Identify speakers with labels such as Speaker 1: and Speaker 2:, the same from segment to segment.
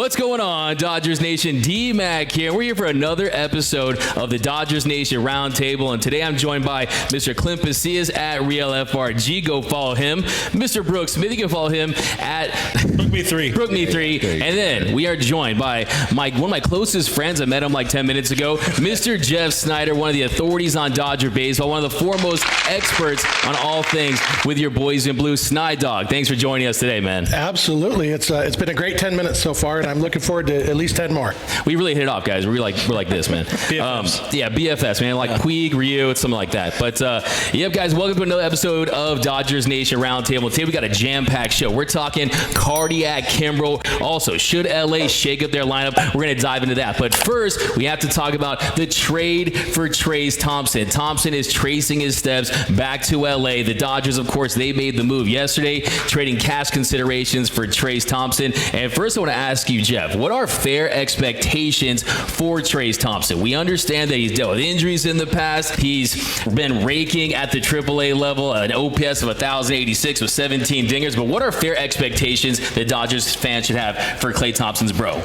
Speaker 1: What's going on, Dodgers Nation? D-Mac here. We're here for another episode of the Dodgers Nation Roundtable, and today I'm joined by Mr. Clint Pasillas at RealFRG. Go follow him. Mr. Brooks Smith, you can follow him at BrookMe3. And then we are joined by one of my closest friends. I met him like 10 minutes ago, Mr. Jeff Snyder, one of the authorities on Dodger baseball, one of the foremost experts on all things with your boys in blue. Sny Dog, thanks for joining us today, man.
Speaker 2: Absolutely. It's been a great 10 minutes so far, and I'm looking forward to at least 10 more.
Speaker 1: We really hit it off, guys. We're like this, man.
Speaker 2: BFFs.
Speaker 1: BFFs, man. Like Puig, Ryu, it's something like that. But, guys, welcome to another episode of Dodgers Nation Roundtable. Today we got a jam-packed show. We're talking cardiac Kimbrel. Also, should LA shake up their lineup? We're going to dive into that. But first, we have to talk about the trade for Trayce Thompson. Thompson is tracing his steps back to LA. The Dodgers, of course, they made the move yesterday, trading cash considerations for Trayce Thompson. And first, I want to ask you, Jeff, what are fair expectations for Trayce Thompson? We understand that he's dealt with injuries in the past. He's been raking at the AAA level, an OPS of 1,086 with 17 dingers. But what are fair expectations that Dodgers fans should have for Klay Thompson's bro?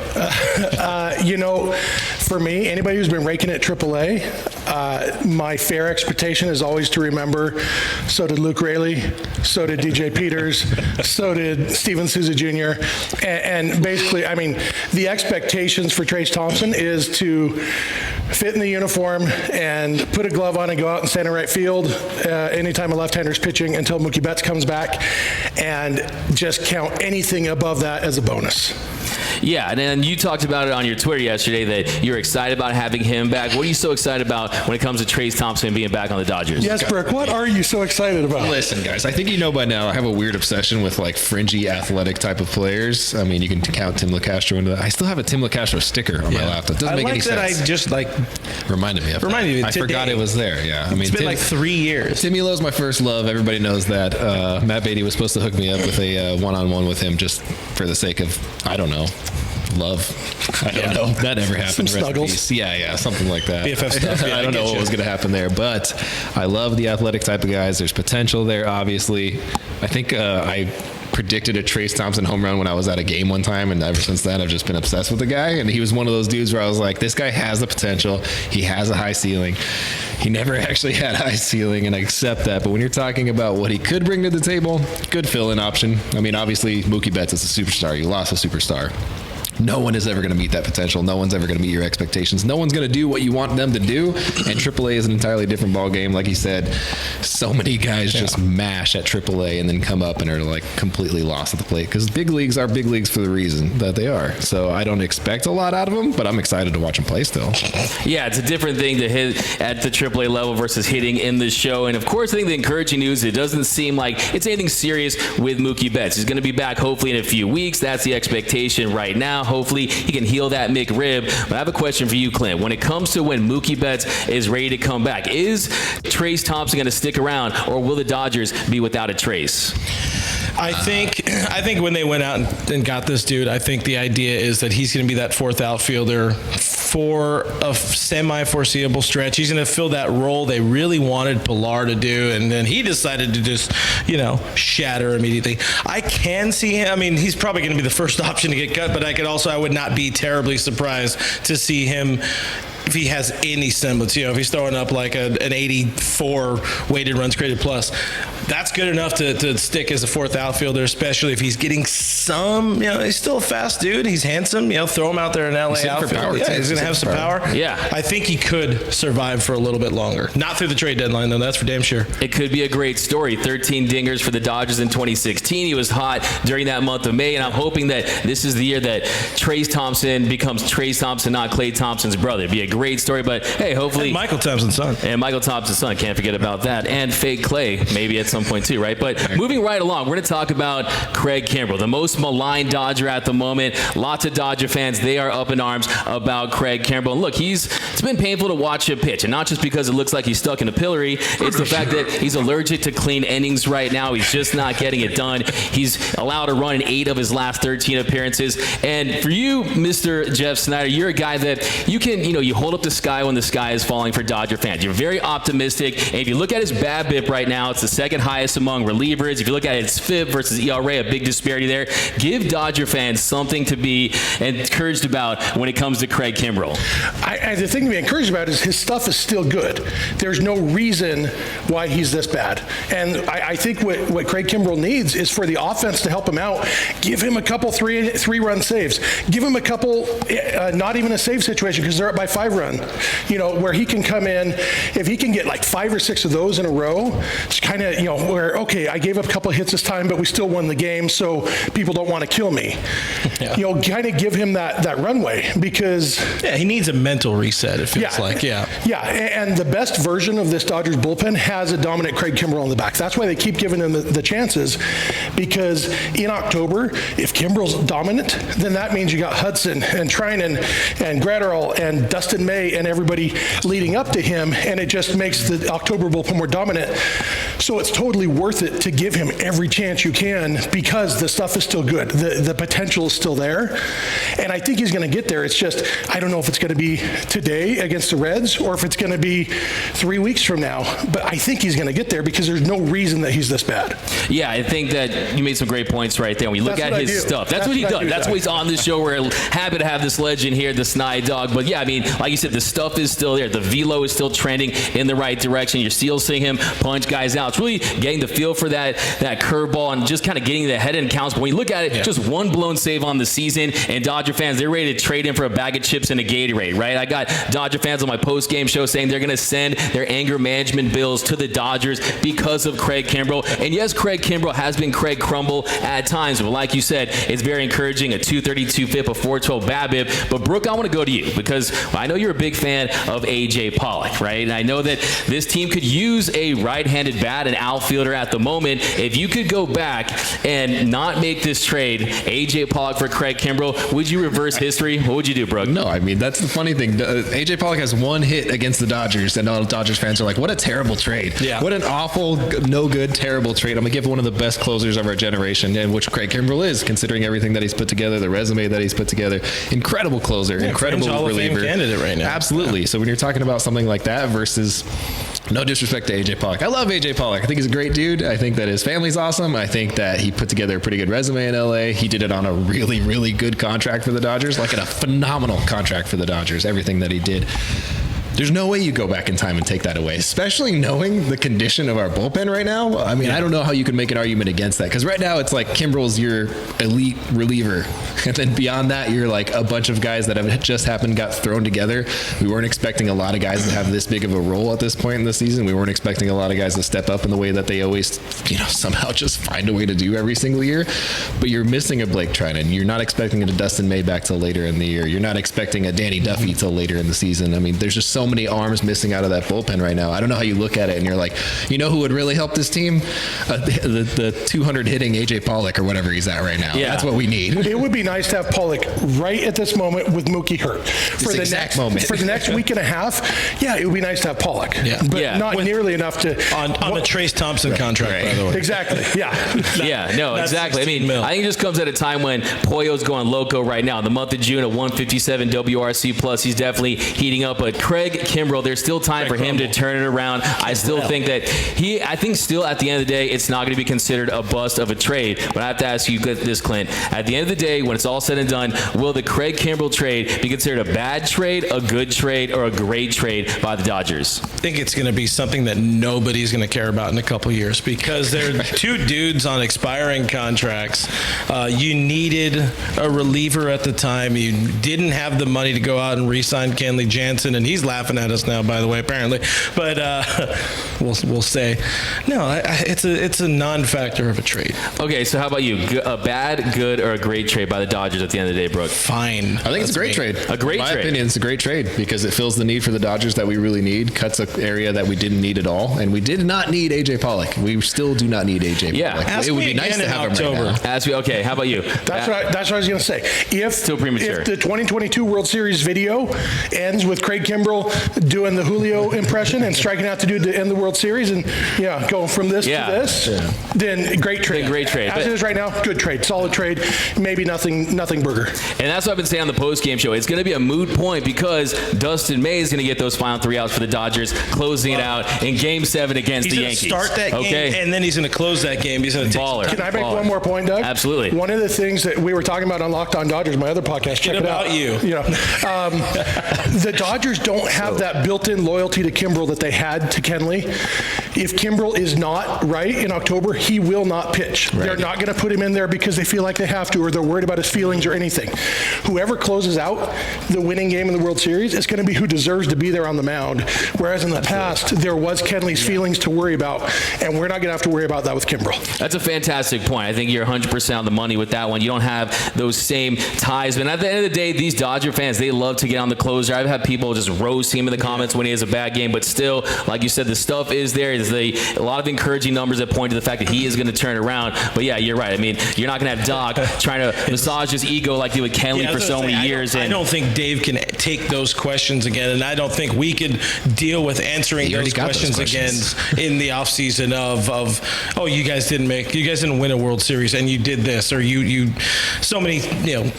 Speaker 2: For me, anybody who's been raking at AAA, my fair expectation is always to remember, so did Luke Raley, so did DJ Peters, so did Steven Souza Jr. And basically, I mean, the expectations for Trayce Thompson is to fit in the uniform and put a glove on and go out and stand in right field anytime a left-hander's pitching until Mookie Betts comes back, and just count anything above that as a bonus.
Speaker 1: Yeah, and then you talked about it on your Twitter yesterday that you're excited about having him back. What are you so excited about when it comes to Trayce Thompson being back on the Dodgers?
Speaker 2: Yes, Brooke, what are you so excited about?
Speaker 3: Listen, guys, I think you know by now I have a weird obsession with like fringy athletic type of players. I mean, you can count Tim LeCastro into that. I still have a Tim LeCastro sticker on my laptop. Doesn't make any sense.
Speaker 4: I just
Speaker 3: reminded me of
Speaker 4: it.
Speaker 3: I forgot it was there. Yeah, I mean,
Speaker 4: it's been like 3 years.
Speaker 3: Tim Elo's my first love. Everybody knows that. Matt Beatty was supposed to hook me up with a one-on-one with him just for the sake of, I don't know, love. I don't know. That never happened.
Speaker 2: Some snuggles.
Speaker 3: Yeah, something like that.
Speaker 4: BFF stuff.
Speaker 3: I don't know what was going to happen there, but I love the athletic type of guys. There's potential there, obviously. I think I predicted a Trayce Thompson home run when I was at a game one time, and ever since then I've just been obsessed with the guy. And he was one of those dudes where I was like, this guy has the potential. He has a high ceiling. He never actually had a high ceiling, and I accept that. But when you're talking about what he could bring to the table, good fill-in option. I mean, obviously Mookie Betts is a superstar. You lost a superstar. No one is ever going to meet that potential. No one's ever going to meet your expectations. No one's going to do what you want them to do. And AAA is an entirely different ballgame. Like he said, so many guys just mash at AAA and then come up and are like completely lost at the plate, because big leagues are big leagues for the reason that they are. So I don't expect a lot out of them, but I'm excited to watch him play still.
Speaker 1: Yeah, it's a different thing to hit at the AAA level versus hitting in the show. And of course, I think the encouraging news, it doesn't seem like it's anything serious with Mookie Betts. He's going to be back hopefully in a few weeks. That's the expectation right now. Hopefully he can heal that McRib. But I have a question for you, Clint. When it comes to when Mookie Betts is ready to come back, is Trayce Thompson going to stick around, or will the Dodgers be without a Trayce?
Speaker 4: I think when they went out and got this dude, I think the idea is that he's going to be that fourth outfielder for a semi-foreseeable stretch. He's going to fill that role they really wanted Pilar to do, and then he decided to just, shatter immediately. I can see him. I mean, he's probably going to be the first option to get cut, but I would not be terribly surprised to see him, if he has any semblance, if he's throwing up like an 84 weighted runs created plus, that's good enough to stick as a fourth outfielder, especially if he's getting some, he's still a fast dude. He's handsome, throw him out there in LA outfield. Yeah, he's going to have some power.
Speaker 1: Yeah.
Speaker 4: I think he could survive for a little bit longer. Not through the trade deadline, though. That's for damn sure.
Speaker 1: It could be a great story. 13 dingers for the Dodgers in 2016. He was hot during that month of May, and I'm hoping that this is the year that Trayce Thompson becomes Trayce Thompson, not Klay Thompson's brother. It'd be a great story, but hey, hopefully.
Speaker 4: And Michael Thompson's son.
Speaker 1: And Michael Thompson's son. Can't forget about that. And fake Klay, maybe at some point too, right? But moving right along, we're going to talk about Craig Kimbrel, the most maligned Dodger at the moment. Lots of Dodger fans, they are up in arms about Craig Craig Kimbrel. And look, it's been painful to watch him pitch, and not just because it looks like he's stuck in a pillory. It's the fact that he's allergic to clean innings right now. He's just not getting it done. He's allowed a run in 8 of his last 13 appearances. And for you, Mr. Jeff Snyder, you're a guy that you hold up the sky when the sky is falling for Dodger fans. You're very optimistic. And if you look at his BABIP right now, it's the second highest among relievers. If you look at his FIP versus ERA, a big disparity there. Give Dodger fans something to be encouraged about when it comes to Craig Kimbrel.
Speaker 2: The thing to be encouraged about is his stuff is still good. There's no reason why he's this bad. And I think what Craig Kimbrel needs is for the offense to help him out. Give him a couple three-run saves. Give him a couple, not even a save situation because they're up by 5-run, where he can come in. If he can get like 5 or 6 of those in a row, it's kind of, where, okay, I gave up a couple of hits this time, but we still won the game, so people don't want to kill me.
Speaker 4: Yeah.
Speaker 2: Kind of give him that runway because...
Speaker 4: Yeah, he needs a mental reset, it feels like. Yeah,
Speaker 2: and the best version of this Dodgers bullpen has a dominant Craig Kimbrel in the back. That's why they keep giving him the chances, because in October, if Kimbrel's dominant, then that means you got Hudson and Trinan and Gratterall and Dustin May and everybody leading up to him, and it just makes the October bullpen more dominant. So it's totally worth it to give him every chance you can because the stuff is still good. The potential is still there, and I think he's going to get there. It's just, I don't know if it's going to be today against the Reds or if it's going to be 3 weeks from now, but I think he's going to get there because there's no reason that he's this bad.
Speaker 1: Yeah, I think that you made some great points right there. When you look at his stuff, that's what he does. That's why he's on this show. We're happy to have this legend here, the Sny Dog. But yeah, I mean, like you said, the stuff is still there. The velo is still trending in the right direction. You're still seeing him punch guys out. It's really getting the feel for that curveball and just kind of getting the head in counts. But when you look at it, just one blown save on the season, and Dodger fans, they're ready to trade him for a bag of chips and a Gatorade, right? I got Dodger fans on my post-game show saying they're going to send their anger management bills to the Dodgers because of Craig Kimbrel. And yes, Craig Kimbrel has been Craig Crumble at times, but like you said, it's very encouraging, a 232 FIP, a 412 BABIP. But Brooke, I want to go to you because I know you're a big fan of A.J. Pollock, right? And I know that this team could use a right-handed bat, an outfielder at the moment. If you could go back and not make this trade, A.J. Pollock for Craig Kimbrel, would you reverse history? What would you do, Brooke?
Speaker 3: No, I mean, that's the funny thing. AJ Pollock has 1 hit against the Dodgers, and all Dodgers fans are like, what a terrible trade.
Speaker 4: Yeah.
Speaker 3: What an awful, no good, terrible trade. I'm going to give one of the best closers of our generation, and which Craig Kimbrel is, considering everything that he's put together, the resume that he's put together. Incredible closer, incredible
Speaker 4: Hall of
Speaker 3: reliever.
Speaker 4: Fame candidate right now.
Speaker 3: Absolutely. So when you're talking about something like that versus, no disrespect to AJ Pollock. I love AJ Pollock. I think he's a great dude. I think that his family's awesome. I think that he put together a pretty good resume in LA. He did it on a really, really good contract for the Dodgers, like a phenomenal contract for the Dodgers, everything that he did. There's no way you go back in time and take that away, especially knowing the condition of our bullpen right now. I mean, I don't know how you can make an argument against that, because right now it's like Kimbrel's your elite reliever, and then beyond that you're like a bunch of guys that have just happened got thrown together. We weren't expecting a lot of guys to have this big of a role at this point in the season. We weren't expecting a lot of guys to step up in the way that they always, somehow just find a way to do every single year. But you're missing a Blake Trinan. You're not expecting a Dustin May back till later in the year. You're not expecting a Danny Duffy till later in the season. I mean, there's just so many arms missing out of that bullpen right now. I don't know how you look at it and you're like, who would really help this team? The 200 hitting AJ Pollock or whatever he's at right now. Yeah. That's what we need.
Speaker 2: It would be nice to have Pollock right at this moment with Mookie hurt. For the next week and a half, it would be nice to have Pollock.
Speaker 4: Yeah.
Speaker 2: But not nearly enough to...
Speaker 4: On a Trace Thompson contract, by the way.
Speaker 2: Exactly,
Speaker 1: exactly. I mean, I think it just comes at a time when Poyo's going loco right now. The month of June at 157 WRC plus, he's definitely heating up. But Craig Kimbrel, there's still time for him to turn it around. I still think that I think still at the end of the day, it's not going to be considered a bust of a trade. But I have to ask you this, Clint. At the end of the day, when it's all said and done, will the Craig Kimbrel trade be considered a bad trade, a good trade, or a great trade by the Dodgers?
Speaker 4: I think it's going to be something that nobody's going to care about in a couple years because they're two dudes on expiring contracts. You needed a reliever at the time. You didn't have the money to go out and re-sign Kenley Jansen, and he's laughing laughing at us now, by the way, apparently. But we'll say no. It's a non-factor of a trade.
Speaker 1: Okay, so how about you? A bad, good, or a great trade by the Dodgers at the end of the day, Brooke?
Speaker 4: Fine.
Speaker 3: I think it's a great trade.
Speaker 1: A great
Speaker 3: In my
Speaker 1: trade.
Speaker 3: opinion, it's a great trade because it fills the need for the Dodgers that we really need, cuts an area that we didn't need at all, and we did not need A.J. Pollock. We still do not need A.J.
Speaker 1: Yeah.
Speaker 3: Pollock.
Speaker 4: Ask
Speaker 3: It would
Speaker 4: me
Speaker 3: be nice
Speaker 4: again
Speaker 3: to
Speaker 4: in
Speaker 3: have
Speaker 4: October.
Speaker 3: him right now.
Speaker 1: Okay, how about you?
Speaker 2: That's what I was going to say.
Speaker 1: Still premature.
Speaker 2: If the 2022 World Series video ends with Craig Kimbrel doing the Julio impression and striking out the dude to end the World Series and going from this to this, then great trade.
Speaker 1: Then great trade.
Speaker 2: As it is right now, good trade, solid trade, maybe nothing burger.
Speaker 1: And that's what I've been saying on the post-game show. It's going to be a moot point because Dustin May is going to get those final 3 outs for the Dodgers, closing it out in Game 7 against the Yankees.
Speaker 4: He's going to start that game, and then he's going to close that game. He's going to take
Speaker 1: Baller.
Speaker 2: Can I make one more point, Doug?
Speaker 1: Absolutely.
Speaker 2: One of the things that we were talking about on Locked On Dodgers, my other podcast, check it out. The Dodgers don't have that built-in loyalty to Kimbrel that they had to Kenley. If Kimbrel is not right in October, he will not pitch. Right. They're not going to put him in there because they feel like they have to, or they're worried about his feelings or anything. Whoever closes out the winning game in the World Series, it's going to be who deserves to be there on the mound. Whereas in the past, there was Kenley's feelings to worry about, and we're not going to have to worry about that with Kimbrel.
Speaker 1: That's a fantastic point. I think you're 100% on the money with that one. You don't have those same ties. But at the end of the day, these Dodger fans, they love to get on the closer. I've had people just roast him in the comments when he has a bad game, but still, like you said, the stuff is there. There's a lot of encouraging numbers that point to the fact that he is going to turn around. But yeah, you're right. I mean, you're not going to have Doc trying to massage his ego like he did with Kenley for so many years.
Speaker 4: I don't think Dave can take those questions again, and I don't think we could deal with answering those questions again in the offseason of you guys didn't win a World Series and you did this, or you so many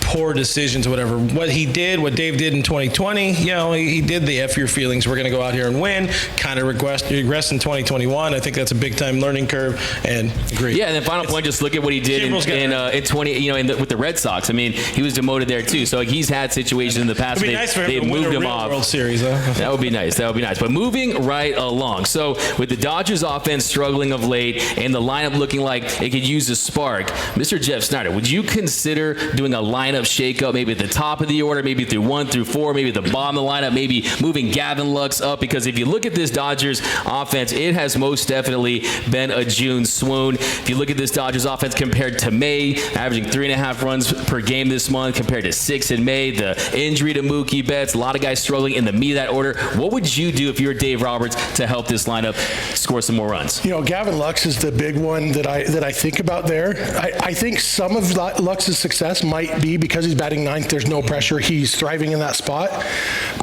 Speaker 4: poor decisions or whatever. What Dave did in 2020, he did the F your feelings, we're going to go out here and win, kind of regress in 2021. I think that's a big time learning curve, and agree.
Speaker 1: Yeah, and then final point, just look at what he did in 20, with the Red Sox. I mean, he was demoted there too. So he's had situations in the past where they moved him off.
Speaker 4: World Series, huh?
Speaker 1: That would be nice. But moving right along. So with the Dodgers offense struggling of late and the lineup looking like it could use a spark, Mr. Jeff Snyder, would you consider doing a lineup shakeup, maybe at the top of the order, maybe through 1 through 4, maybe at the bottom of the lineup, maybe moving Gavin Lux up? Because if you look at this Dodgers offense, it has most definitely been a June swoon. If you look at this Dodgers offense compared to May, averaging 3.5 runs per game this month compared to 6 in May, the injury to Mookie Betts, a lot of guys struggling in the meat of that order. What would you do if you were Dave Roberts to help this lineup score some more runs?
Speaker 2: Gavin Lux is the big one that I think about there. I think some of Lux's success might be because he's batting ninth. There's no pressure. He's thriving in that spot.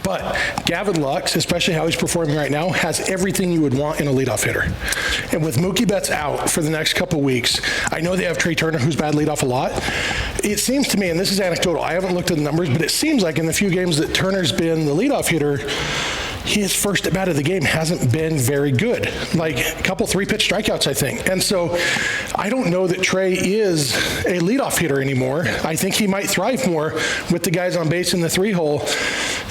Speaker 2: But Gavin Lux, especially how he's performing right now, has everything you would want in a leadoff hitter. And with Mookie Betts out for the next couple weeks, I know they have Trey Turner, who's bad leadoff a lot. It seems to me, and this is anecdotal, I haven't looked at the numbers, but it seems like in the few games that Turner's been the leadoff hitter, his first at bat of the game hasn't been very good. Like a couple 3-pitch strikeouts, I think. And so I don't know that Trey is a leadoff hitter anymore. I think he might thrive more with the guys on base in the 3-hole.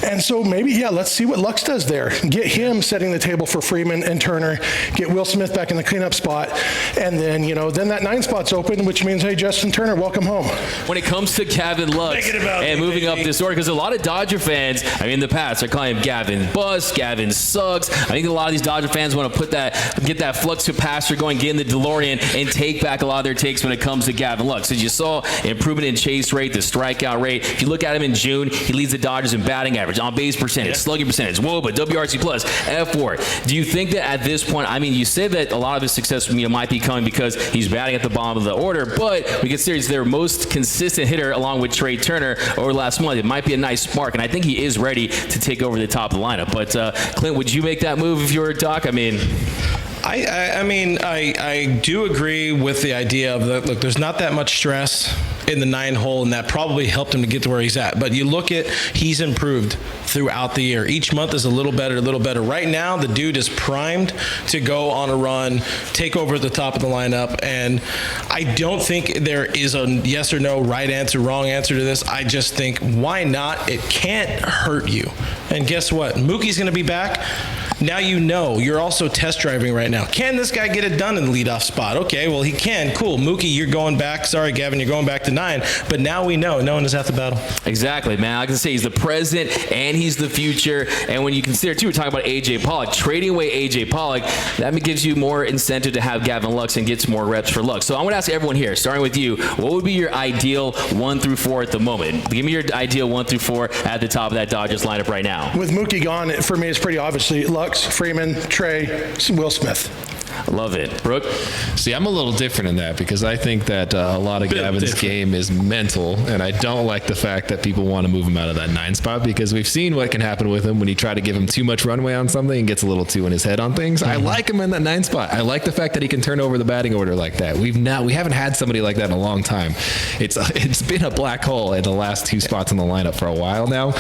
Speaker 2: And so maybe, let's see what Lux does there. Get him setting the table for Freeman and Turner. Get Will Smith back in the cleanup spot. And then, then that 9 spot's open, which means, hey, Justin Turner, welcome home.
Speaker 1: When it comes to Gavin Lux and moving up this order, because a lot of Dodger fans, in the past, are calling him Gavin Bust, Gavin sucks. I think a lot of these Dodger fans want to get that flux capacitor going, get in the DeLorean, and take back a lot of their takes when it comes to Gavin Lux. As you saw, improvement in chase rate, the strikeout rate. If you look at him in June, he leads the Dodgers in batting average, on base percentage, slugging percentage, WOBA, WRC plus, F4. Do you think that at this point, you say that a lot of his success might be coming because he's batting at the bottom of the order, but we consider he's their most consistent hitter along with Trey Turner over the last month. It might be a nice spark, and I think he is ready to take over the top of the lineup. But Clint, would you make that move if you were Doc?
Speaker 4: I do agree with the idea of that. Look, there's not that much stress in the 9-hole, and that probably helped him to get to where he's at. But you look at, he's improved throughout the year. Each month is a little better. Right now, the dude is primed to go on a run, take over at the top of the lineup. And I don't think there is a yes or no, right answer, wrong answer to this. I just think, why not? It can't hurt you. And guess what? Mookie's going to be back. Now you're also test driving right now. Can this guy get it done in the leadoff spot? Okay, well, he can. Cool. Mookie, you're going back. Sorry, Gavin, you're going back to 9. But now we know. No one is half the battle.
Speaker 1: Exactly, man. Like I say, he's the present and he's the future. And when you consider, too, we're talking about A.J. Pollock. Trading away A.J. Pollock, that gives you more incentive to have Gavin Lux and get some more reps for Lux. So I'm going to ask everyone here, starting with you, what would be your ideal 1 through 4 at the moment? Give me your ideal 1 through 4 at the top of that Dodgers lineup right now.
Speaker 2: With Mookie gone, for me, it's pretty obviously Lux, Freeman, Trey, Will Smith.
Speaker 1: I love it. Brooke?
Speaker 3: See, I'm a little different in that because I think that a lot of Gavin's game is mental, and I don't like the fact that people want to move him out of that 9 spot because we've seen what can happen with him when you try to give him too much runway on something and gets a little too in his head on things. I like him in that 9 spot. I like the fact that he can turn over the batting order like that. We haven't had somebody like that in a long time. It's been a black hole in the last 2 spots in the lineup for a while now.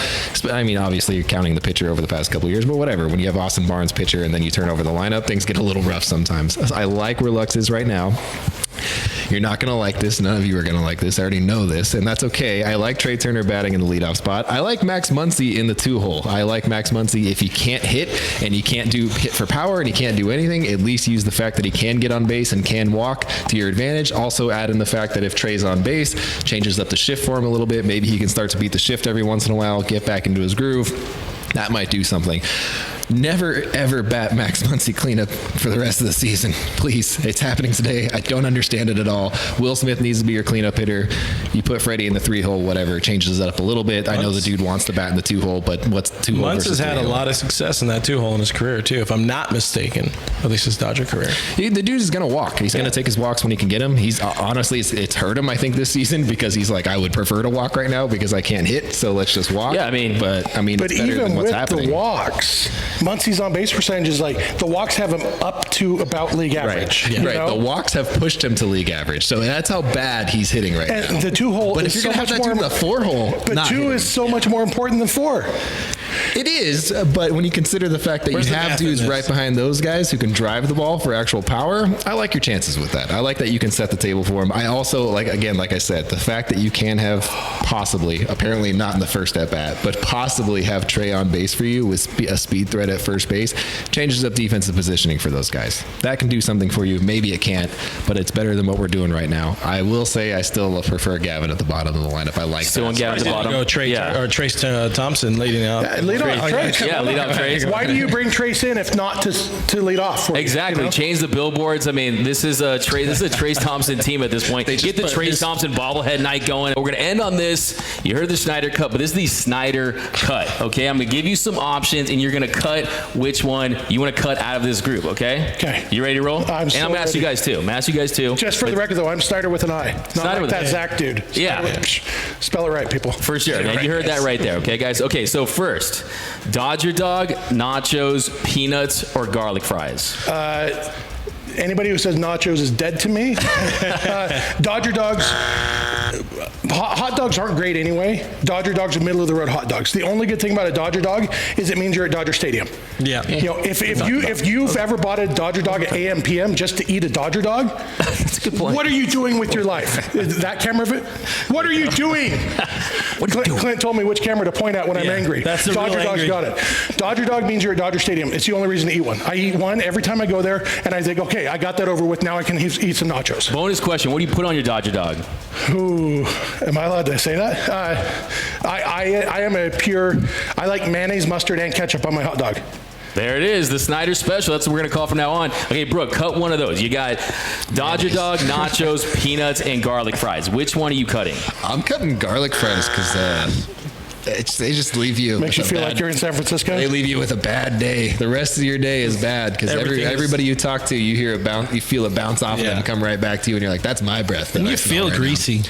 Speaker 3: I mean, obviously you're counting the pitcher over the past couple of years, but whatever. When you have Austin Barnes pitcher and then you turn over the lineup, things get a little rough sometimes. I like where Lux is right now. You're not going to like this. None of you are going to like this. I already know this, and that's okay. I like Trey Turner batting in the leadoff spot. I like Max Muncy in the 2-hole. I like Max Muncy if he can't hit and he can't hit for power and he can't do anything, at least use the fact that he can get on base and can walk to your advantage. Also add in the fact that if Trey's on base, changes up the shift for him a little bit. Maybe he can start to beat the shift every once in a while, get back into his groove. That might do something. Never, ever bat Max Muncy cleanup for the rest of the season. Please. It's happening today. I don't understand it at all. Will Smith needs to be your cleanup hitter. You put Freddie in the 3-hole, whatever. Changes it up a little bit. I know the dude wants to bat in the 2-hole, but what's 2-hole
Speaker 4: Muntz
Speaker 3: versus
Speaker 4: has had
Speaker 3: 3-hole?
Speaker 4: a lot of success in that 2-hole in his career, too, if I'm not mistaken. At least his Dodger career.
Speaker 3: The dude is going to walk. He's going to take his walks when he can get them. He's honestly, it's hurt him, I think, this season because he's like, I would prefer to walk right now because I can't hit, so let's just walk.
Speaker 1: Yeah, I mean,
Speaker 3: but
Speaker 2: But
Speaker 3: it's better
Speaker 2: even
Speaker 3: than what's
Speaker 2: with
Speaker 3: happening.
Speaker 2: the walks, Muncy's on base percentage is like the walks have him up to about league average.
Speaker 3: Right.
Speaker 2: you
Speaker 3: Right.
Speaker 2: know?
Speaker 3: The walks have pushed him to league average. So that's how bad he's hitting right now.
Speaker 2: And the 2-hole
Speaker 3: But if
Speaker 2: is
Speaker 3: you're
Speaker 2: so
Speaker 3: going to have
Speaker 2: much
Speaker 3: that
Speaker 2: more.
Speaker 3: dude in the 4-hole,
Speaker 2: But
Speaker 3: not
Speaker 2: 2
Speaker 3: hitting.
Speaker 2: is so much more important than 4.
Speaker 3: It is, but when you consider the fact that
Speaker 4: Where's
Speaker 3: you
Speaker 4: the
Speaker 3: have
Speaker 4: math in
Speaker 3: dudes
Speaker 4: this?
Speaker 3: right behind those guys who can drive the ball for actual power, I like your chances with that. I like that you can set the table for him. I also, like I said, the fact that you can have possibly, apparently not in the first at bat, but possibly have Trey on base for you with a speed threat at first base changes up defensive positioning for those guys. That can do something for you. Maybe it can't, but it's better than what we're doing right now. I will say I still prefer Gavin at the bottom of the lineup. I like
Speaker 1: Still
Speaker 3: that.
Speaker 1: on Gavin at the bottom.
Speaker 4: Go Trace Thompson leading out.
Speaker 2: Lead off Trace.
Speaker 1: Yeah, lead off Trace.
Speaker 2: Why do you bring Trace in if not to lead off? For you,
Speaker 1: Exactly.
Speaker 2: you know?
Speaker 1: Change the billboards. I mean, this is a Trace Thompson team at this point. Get the Trace Thompson bobblehead night going. We're going to end on this. You heard the Snyder Cut, but this is the Snyder Cut. Okay, I'm going to give you some options, and you're going to cut which one you want to cut out of this group. Okay.
Speaker 2: Okay.
Speaker 1: You ready to roll?
Speaker 2: I'm so
Speaker 1: and I'm going to ask you
Speaker 2: ready.
Speaker 1: guys too. I'm going to ask you guys too.
Speaker 2: Just for the record, though, I'm Snyder with an I. Not
Speaker 1: Snyder
Speaker 2: like
Speaker 1: with
Speaker 2: that
Speaker 1: an I.
Speaker 2: Zach dude.
Speaker 1: Yeah.
Speaker 2: Spell it right, people.
Speaker 1: For sure, man. You heard that right there, okay, guys? Okay, so first, Dodger dog, nachos, peanuts, or garlic fries?
Speaker 2: Anybody who says nachos is dead to me. Dodger dogs, hot dogs aren't great anyway. Dodger dogs are middle of the road hot dogs. The only good thing about a Dodger dog is it means you're at Dodger Stadium.
Speaker 4: Yeah.
Speaker 2: You know, if you've ever bought a Dodger dog at AM PM just to eat a Dodger dog,
Speaker 1: That's a good point.
Speaker 2: what are you doing with your life? Is that camera of it? What are you doing? Clint told me which camera to point at when I'm angry.
Speaker 4: that's the
Speaker 2: Dodger
Speaker 4: real
Speaker 2: dog's
Speaker 4: angry.
Speaker 2: got it. Dodger dog means you're at Dodger Stadium. It's the only reason to eat one. I eat one every time I go there, and I think, okay, I got that over with. Now I can eat some nachos.
Speaker 1: Bonus question, what do you put on your Dodger dog?
Speaker 2: Ooh, am I allowed to say that? I am a pure. I like mayonnaise, mustard, and ketchup on my hot dog.
Speaker 1: There it is, the Snyder Special. That's what we're going to call from now on. Okay, Brooke, cut one of those. You got Dodger dog, nachos, peanuts, and garlic fries. Which one are you cutting?
Speaker 3: I'm cutting garlic fries because they just leave you.
Speaker 2: Makes you
Speaker 3: with a
Speaker 2: feel
Speaker 3: bad-
Speaker 2: like you're in San Francisco.
Speaker 3: They leave you with a bad day. The rest of your day is bad because
Speaker 4: Everything is-
Speaker 3: everybody you talk to, you hear you feel a bounce off
Speaker 4: Yeah.
Speaker 3: them come right back to you, and you're like, "That's my breath." that
Speaker 4: And
Speaker 3: I
Speaker 4: you
Speaker 3: smell
Speaker 4: feel
Speaker 3: right
Speaker 4: greasy.
Speaker 3: now."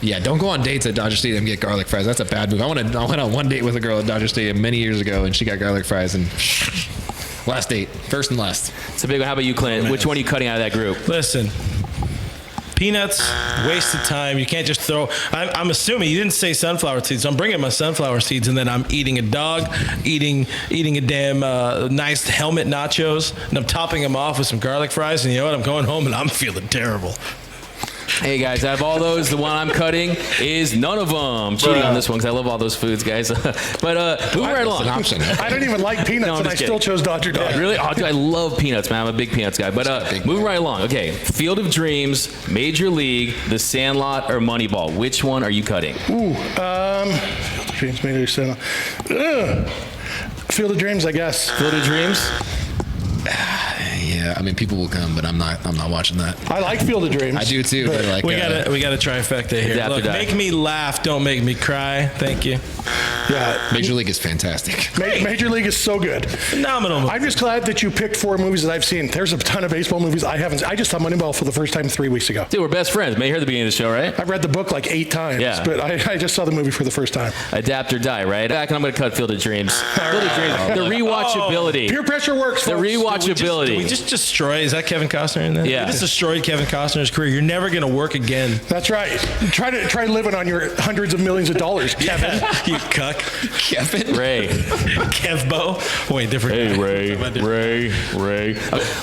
Speaker 3: Yeah, don't go on dates at Dodger Stadium and get garlic fries. That's a bad move. I went on one date with a girl at Dodger Stadium many years ago, and she got garlic fries. And last date, first and last.
Speaker 1: It's a big one. How about you, Clint? Which one are you cutting out of that group?
Speaker 4: Listen, peanuts, waste of time. You can't just throw. I'm assuming you didn't say sunflower seeds. So I'm bringing my sunflower seeds, and then I'm eating a dog, eating a damn nice helmet nachos, and I'm topping them off with some garlic fries. And you know what? I'm going home and I'm feeling terrible.
Speaker 1: Hey guys, out of all those, the one I'm cutting is none of them. I'm cheating on this one because I love all those foods, guys. But moving right along.
Speaker 2: I don't even like peanuts,
Speaker 1: No, I'm
Speaker 2: and I
Speaker 1: just
Speaker 2: still
Speaker 1: kidding.
Speaker 2: chose Dodger Dog.
Speaker 1: Really? Oh, dude, I love peanuts, man. I'm a big peanuts guy. But moving right along. Okay, Field of Dreams, Major League, The Sandlot, or Moneyball. Which one are you cutting?
Speaker 2: Ooh, Dreams made it. Field of Dreams, I guess.
Speaker 1: Field of Dreams?
Speaker 3: Yeah, I mean, people will come, but I'm not watching that.
Speaker 2: I like Field of Dreams.
Speaker 3: I do too, but like
Speaker 4: We got a trifecta here.
Speaker 1: After
Speaker 4: Look,
Speaker 1: that.
Speaker 4: make me laugh, don't make me cry. Thank you.
Speaker 2: Yeah.
Speaker 3: Major League is fantastic.
Speaker 2: Major League is so good.
Speaker 4: Phenomenal.
Speaker 2: I'm just glad that you picked 4 movies that I've seen. There's a ton of baseball movies I haven't. I just saw Moneyball for the first time 3 weeks ago.
Speaker 1: Dude, we're best friends. May hear the beginning of the show, right?
Speaker 2: I've read the book like 8 times,
Speaker 1: Yeah.
Speaker 2: but I just saw the movie for the first time.
Speaker 1: Adapt or die, right? Back, and I'm going to cut Field of Dreams. Field of Dreams. The rewatchability.
Speaker 2: Peer pressure works.
Speaker 1: The
Speaker 2: folks.
Speaker 1: rewatchability.
Speaker 4: Did we just destroy? Is that Kevin Costner in there?
Speaker 1: Yeah.
Speaker 4: We just destroyed Kevin Costner's career. You're never going to work again.
Speaker 2: That's right. Try living on your hundreds of millions of dollars, Kevin.
Speaker 4: You cuck.
Speaker 3: Kevin?
Speaker 1: Ray.
Speaker 4: Kevbo. Wait, different
Speaker 1: Hey,
Speaker 4: guy.
Speaker 1: Ray.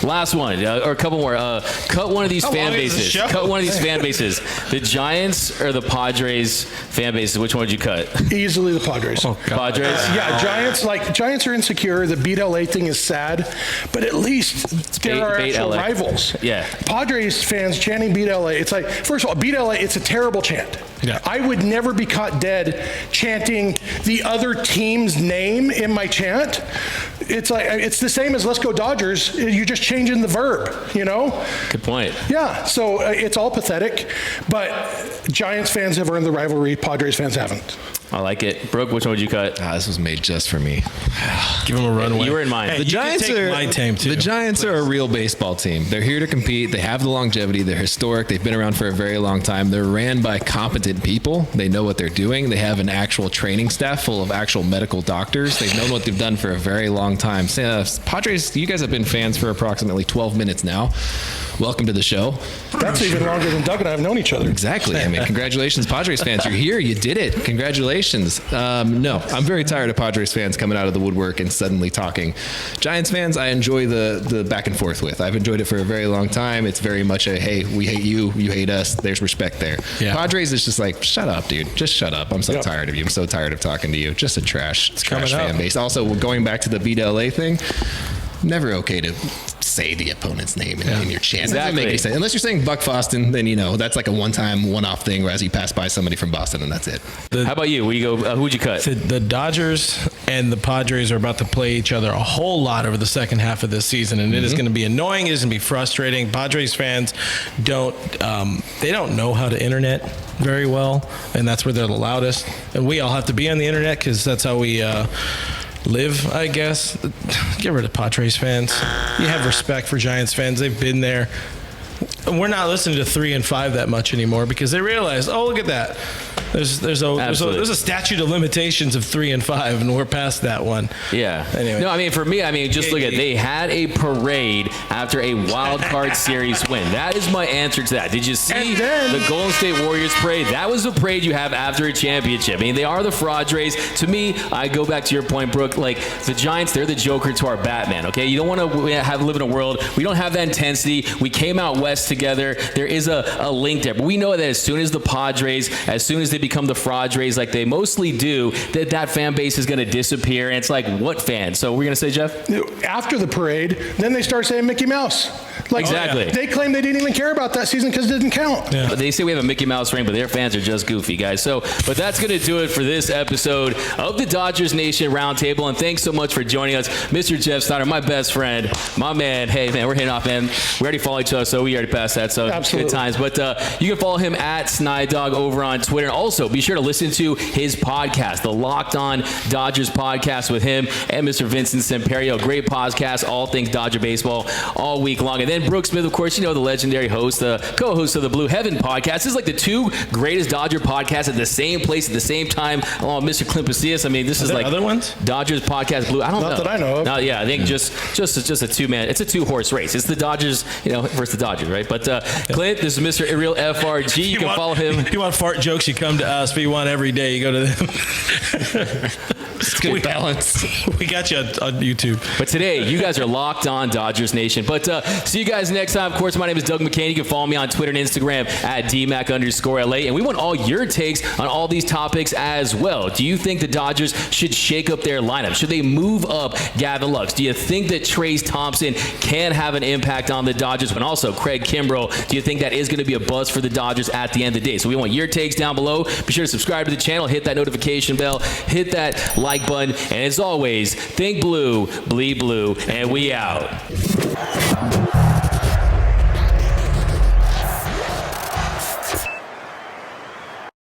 Speaker 1: Last one, or a couple more. Cut one of these
Speaker 4: How
Speaker 1: fan
Speaker 4: long is the
Speaker 1: bases.
Speaker 4: show?
Speaker 1: Cut one of these fan bases. The Giants or the Padres fan bases. Which one would you cut?
Speaker 2: Easily the Padres.
Speaker 1: Padres.
Speaker 2: Yeah, Giants are insecure. The beat LA thing is sad, but at least there are
Speaker 1: Beat
Speaker 2: actual
Speaker 1: LA.
Speaker 2: rivals.
Speaker 1: Yeah.
Speaker 2: Padres fans chanting beat LA. It's like, first of all, beat LA, it's a terrible chant.
Speaker 4: Yeah.
Speaker 2: I would never be caught dead chanting the other team's name in my chant. It's like, it's the same as let's go Dodgers. You're just changing the verb, you know?
Speaker 1: Good point.
Speaker 2: Yeah, so it's all pathetic, but Giants fans have earned the rivalry, Padres fans haven't.
Speaker 1: I like it. Brooke, which one would you cut?
Speaker 3: This was made just for me.
Speaker 4: Give him a runway.
Speaker 1: You were in mine.
Speaker 4: Hey,
Speaker 1: The
Speaker 4: you can take my team too.
Speaker 3: The Giants are a real baseball team. They're here to compete. They have the longevity. They're historic. They've been around for a very long time. They're ran by competent people. They know what they're doing. They have an actual training staff full of actual medical doctors. They've known what they've done for a very long time. Padres, you guys have been fans for approximately 12 minutes now. Welcome to the show.
Speaker 2: That's even longer than Doug and I have known each other.
Speaker 3: Exactly. I mean, congratulations, Padres fans. You're here. You did it. Congratulations. No, I'm very tired of Padres fans coming out of the woodwork and suddenly talking. Giants fans, I enjoy the back and forth with. I've enjoyed it for a very long time. It's very much a, hey, we hate you, you hate us. There's respect there.
Speaker 4: Yeah.
Speaker 3: Padres is just like, shut up, dude. Just shut up. I'm so
Speaker 2: Yep.
Speaker 3: tired of you. I'm so tired of talking to you. Just a trash
Speaker 4: coming
Speaker 3: fan
Speaker 4: up.
Speaker 3: base. Also, going back to the beat LA thing, never okay to say the opponent's name in your chant. That doesn't make any sense. Unless you're saying Buck Foston, then that's like a one-time, one-off thing, whereas you pass by somebody from Boston and that's it.
Speaker 1: How about you? Where you go? Who'd you cut?
Speaker 4: The Dodgers and the Padres are about to play each other a whole lot over the second half of this season, and it is going to be annoying. It is going to be frustrating. Padres fans don't know how to internet very well, and that's where they're the loudest. And we all have to be on the internet because that's how we live, I guess. Get rid of Padres fans. You have respect for Giants fans. They've been there. We're not listening to 3 and 5 that much anymore because they realize, oh, look at that. There's a statute of limitations of 3 and 5, and we're past that one.
Speaker 1: Yeah.
Speaker 4: Anyway.
Speaker 1: No, I mean, for me, just look at, they had a parade after a wild card series win. That is my answer to that. Did you see the Golden State Warriors parade? That was the parade you have after a championship. I mean, they are the Padres. To me, I go back to your point, Brooke, like the Giants, they're the Joker to our Batman, okay? You don't want to live in a world, we don't have that intensity. We came out west together. There is a link there. But we know that as soon as the Padres, as soon as they become the Padres like they mostly do, that fan base is going to disappear. And it's like, what fans? So we're going to say, Jeff?
Speaker 2: After the parade, then they start saying Mickey Mouse. Like,
Speaker 1: Exactly.
Speaker 2: They claim they didn't even care about that season because it didn't count.
Speaker 4: Yeah.
Speaker 1: They say we have a Mickey Mouse ring, but their fans are just goofy, guys. But that's going to do it for this episode of the Dodgers Nation Roundtable. And thanks so much for joining us, Mr. Jeff Snyder, my best friend, my man. Hey, man, we're hitting off, man. We already follow each other, so we already passed that. So
Speaker 2: Absolutely.
Speaker 1: Good times. But you can follow him at SnyDog over on Twitter. And also, be sure to listen to his podcast, the Locked On Dodgers podcast with him and Mr. Vincent Semperio. Great podcast, all things Dodger baseball all week long. And then Brooke Smith, of course, the legendary host, the co-host of the Blue Heaven podcast. This is like the 2 greatest Dodger podcasts at the same place at the same time, along with Mr. Clint Pasillas. I mean, this is
Speaker 4: there
Speaker 1: like
Speaker 4: other ones?
Speaker 1: Dodgers podcast Blue. I don't know.
Speaker 2: Not that I know of.
Speaker 1: No, yeah, I think just a 2-man. It's a 2-horse race. It's the Dodgers, versus the Dodgers, right? But Clint, this is Mr. Real FRG. You can follow him.
Speaker 4: You want fart jokes, you come to us. But you want every day, you go to them.
Speaker 3: It's good balance.
Speaker 4: We got you on YouTube.
Speaker 1: But today, you guys are locked on Dodgers Nation. But see you guys next time. Of course, my name is Doug McCain. You can follow me on Twitter and Instagram at DMac_LA. And we want all your takes on all these topics as well. Do you think the Dodgers should shake up their lineup? Should they move up Gavin Lux? Do you think that Trayce Thompson can have an impact on the Dodgers? And also, Craig Kimbrel, do you think that is going to be a buzz for the Dodgers at the end of the day? So we want your takes down below. Be sure to subscribe to the channel, hit that notification bell, hit that like button, and as always, think blue, bleed blue, and we out.